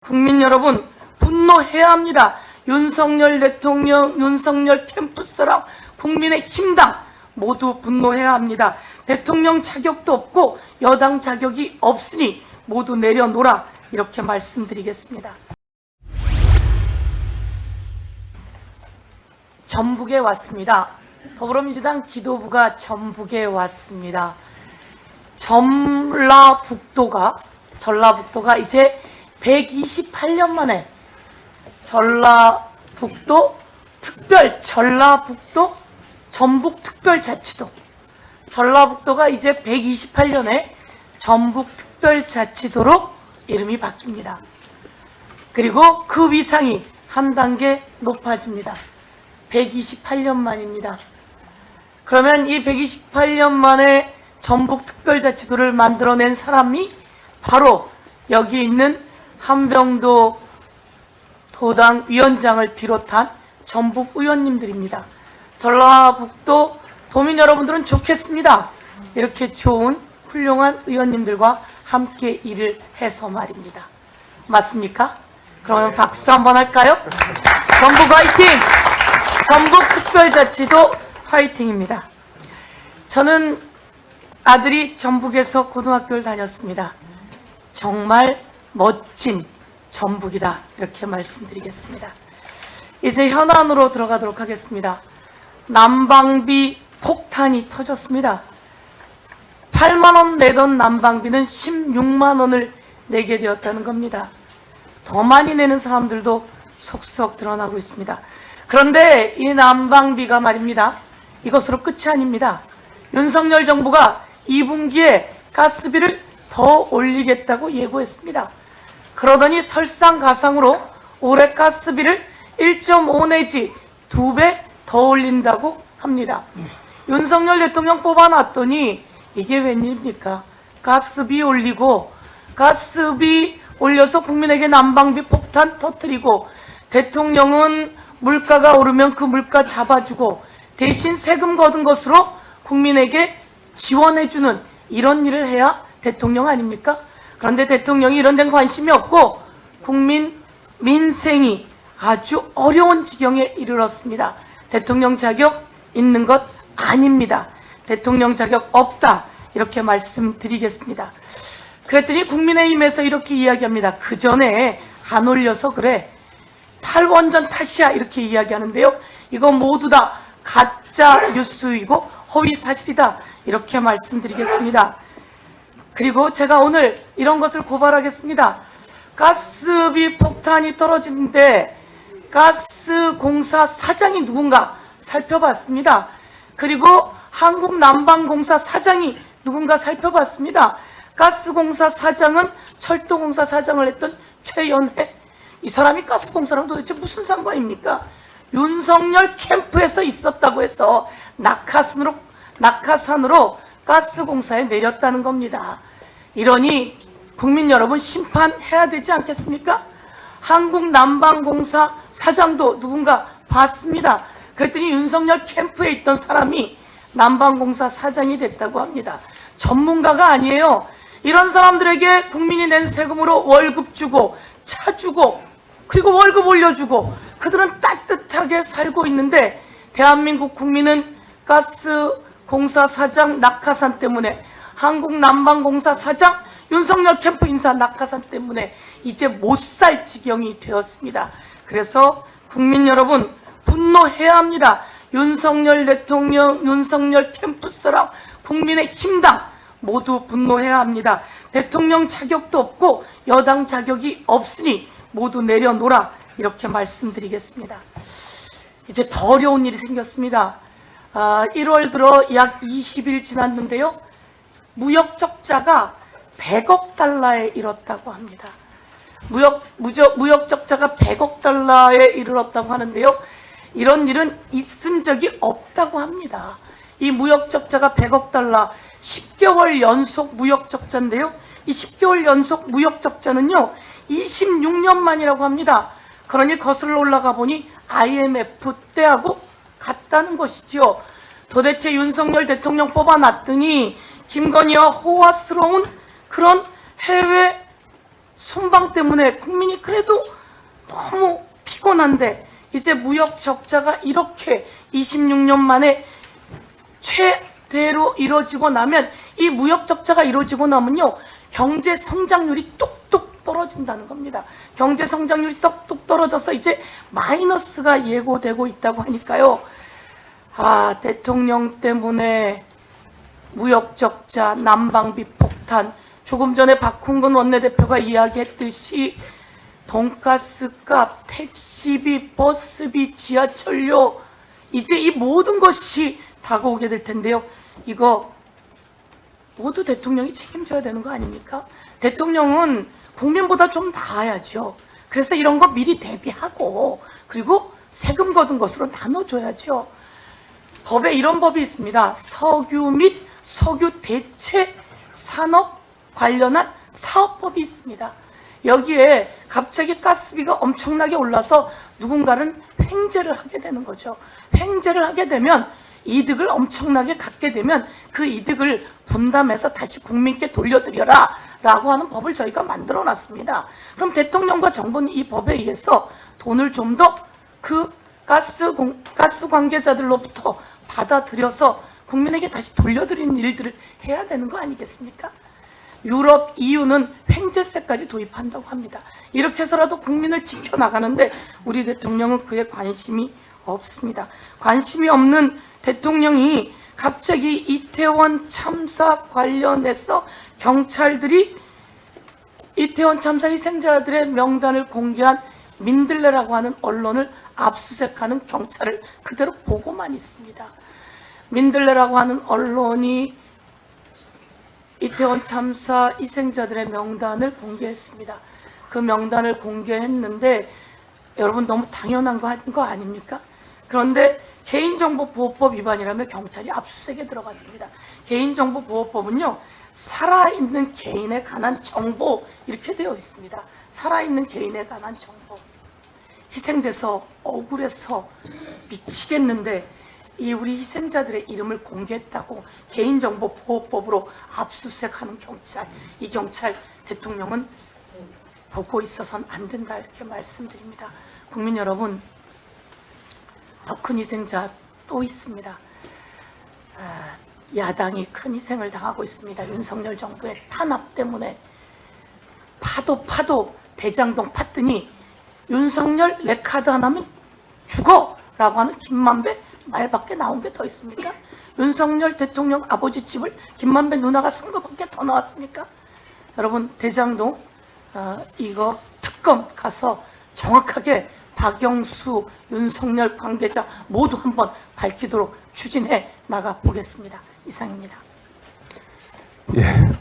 국민 여러분, 분노해야 합니다. 윤석열 대통령, 윤석열 캠프 사람, 국민의힘당 모두 분노해야 합니다. 대통령 자격도 없고 여당 자격이 없으니 모두 내려놓으라, 이렇게 말씀드리겠습니다. 전북에 왔습니다. 더불어민주당 지도부가 전북에 왔습니다. 전라북도가 이제 128년 만에 전라북도 전북특별자치도, 전라북도가 이제 128년에 전북특별자치도로 이름이 바뀝니다. 그리고 그 위상이 한 단계 높아집니다. 128년 만입니다. 그러면 이 128년 만에 전북특별자치도를 만들어낸 사람이 바로 여기 있는 한병도 도당 위원장을 비롯한 전북 의원님들입니다. 전라북도 도민 여러분들은 좋겠습니다. 이렇게 좋은 훌륭한 의원님들과 함께 일을 해서 말입니다. 맞습니까? 그러면 박수 한번 할까요? 전북 화이팅! 전북특별자치도 화이팅입니다. 저는 아들이 전북에서 고등학교를 다녔습니다. 정말 멋진 전북이다, 이렇게 말씀드리겠습니다. 이제 현안으로 들어가도록 하겠습니다. 난방비 폭탄이 터졌습니다. 8만원 내던 난방비는 16만원을 내게 되었다는 겁니다. 더 많이 내는 사람들도 속속 드러나고 있습니다. 그런데 이 난방비가 말입니다, 이것으로 끝이 아닙니다. 윤석열 정부가 2분기에 가스비를 더 올리겠다고 예고했습니다. 그러더니 설상가상으로 올해 가스비를 1.5 내지 2배 더 올린다고 합니다. 윤석열 대통령 뽑아놨더니 이게 웬일입니까? 가스비 올리고, 가스비 올려서 국민에게 난방비 폭탄 터뜨리고, 대통령은 물가가 오르면 그 물가 잡아주고 대신 세금 거둔 것으로 국민에게 지원해주는 이런 일을 해야 대통령 아닙니까? 그런데 대통령이 이런 데는 관심이 없고 국민 민생이 아주 어려운 지경에 이르렀습니다. 대통령 자격 있는 것 아닙니다. 대통령 자격 없다, 이렇게 말씀드리겠습니다. 그랬더니 국민의힘에서 이렇게 이야기합니다. 그 전에 안 올려서 그래, 탈원전 탓이야, 이렇게 이야기하는데요. 이거 모두 다 가짜 뉴스이고 허위 사실이다, 이렇게 말씀드리겠습니다. 그리고 제가 오늘 이런 것을 고발하겠습니다. 가스비 폭탄이 떨어지는데 가스공사 사장이 누군가 살펴봤습니다. 그리고 한국난방공사 사장이 누군가 살펴봤습니다. 가스공사 사장은 철도공사 사장을 했던 최연해, 이 사람이 가스공사랑 도대체 무슨 상관입니까? 윤석열 캠프에서 있었다고 해서 낙하산으로 가스공사에 내렸다는 겁니다. 이러니 국민 여러분, 심판해야 되지 않겠습니까? 한국난방공사 사장도 누군가 봤습니다. 그랬더니 윤석열 캠프에 있던 사람이 난방공사 사장이 됐다고 합니다. 전문가가 아니에요. 이런 사람들에게 국민이 낸 세금으로 월급 주고 차 주고 그리고 월급 올려주고 그들은 따뜻하게 살고 있는데, 대한민국 국민은 가스공사 사장 낙하산 때문에, 한국난방공사 사장 윤석열 캠프 인사 낙하산 때문에 이제 못 살 지경이 되었습니다. 그래서 국민 여러분, 분노해야 합니다. 윤석열 대통령, 윤석열 캠프 사람, 국민의힘당 모두 분노해야 합니다. 대통령 자격도 없고 여당 자격이 없으니 모두 내려놓으라, 이렇게 말씀드리겠습니다. 이제 더 어려운 일이 생겼습니다. 1월 들어 약 20일 지났는데요. 무역 적자가 100억 달러에 이르렀다고 합니다. 무역 적자가 100억 달러에 이르렀다고 하는데요. 이런 일은 있은 적이 없다고 합니다. 이 무역 적자가 100억 달러, 10개월 연속 무역 적자인데요. 이 10개월 연속 무역 적자는요, 26년 만이라고 합니다. 그러니 거슬러 올라가 보니 IMF 때하고 같다는 것이지요. 도대체 윤석열 대통령 뽑아놨더니 김건희와 호화스러운 그런 해외 순방 때문에 국민이 그래도 너무 피곤한데 이제 무역 적자가 이렇게 26년 만에 최대로 이루어지고 나면, 이 무역 적자가 이루어지고 나면요, 경제 성장률이 뚝뚝 떨어진다는 겁니다. 경제 성장률이 뚝뚝 떨어져서 이제 마이너스가 예고되고 있다고 하니까요. 아, 대통령 때문에 무역 적자, 난방비 폭탄, 조금 전에 박홍근 원내대표가 이야기했듯이 돈가스 값, 택시비, 버스비, 지하철료, 이제 이 모든 것이 다가오게 될 텐데요. 이거 모두 대통령이 책임져야 되는 거 아닙니까? 대통령은 국민보다 좀 나아야죠. 그래서 이런 거 미리 대비하고, 그리고 세금 거둔 것으로 나눠줘야죠. 법에 이런 법이 있습니다. 석유 및 석유 대체 산업 관련한 사업법이 있습니다. 여기에 갑자기 가스비가 엄청나게 올라서 누군가는 횡재를 하게 되는 거죠. 횡재를 하게 되면, 이득을 엄청나게 갖게 되면 그 이득을 분담해서 다시 국민께 돌려드려라 라고 하는 법을 저희가 만들어 놨습니다. 그럼 대통령과 정부는 이 법에 의해서 돈을 좀 더 그 가스 관계자들로부터 받아들여서 국민에게 다시 돌려드리는 일들을 해야 되는 거 아니겠습니까? 유럽, EU는 횡재세까지 도입한다고 합니다. 이렇게 해서라도 국민을 지켜나가는데 우리 대통령은 그에 관심이 없습니다. 관심이 없는 대통령이 갑자기 이태원 참사 관련해서 경찰들이 이태원 참사 희생자들의 명단을 공개한 민들레라고 하는 언론을 압수수색하는 경찰을 그대로 보고만 있습니다. 민들레라고 하는 언론이 이태원 참사 희생자들의 명단을 공개했습니다. 그 명단을 공개했는데 여러분 너무 당연한 거 아닙니까? 그런데 개인정보보호법 위반이라며 경찰이 압수수색에 들어갔습니다. 개인정보보호법은요, 살아있는 개인에 관한 정보 이렇게 되어 있습니다. 살아있는 개인에 관한 정보. 희생돼서 억울해서 미치겠는데 이 우리 희생자들의 이름을 공개했다고 개인정보보호법으로 압수수색하는 경찰, 이 경찰 대통령은 보고 있어서는 안 된다 이렇게 말씀드립니다. 국민 여러분, 더 큰 희생자 또 있습니다. 야당이 큰 희생을 당하고 있습니다. 윤석열 정부의 탄압 때문에 파도 대장동 팠더니 윤석열 내 카드 하나면 죽어 라고 하는 김만배 말밖에 나온 게 더 있습니까? 윤석열 대통령 아버지 집을 김만배 누나가 산 것밖에 더 나왔습니까? 여러분, 대장동 이거 특검 가서 정확하게 박영수, 윤석열 관계자 모두 한번 밝히도록 추진해 나가 보겠습니다. 이상입니다. 예.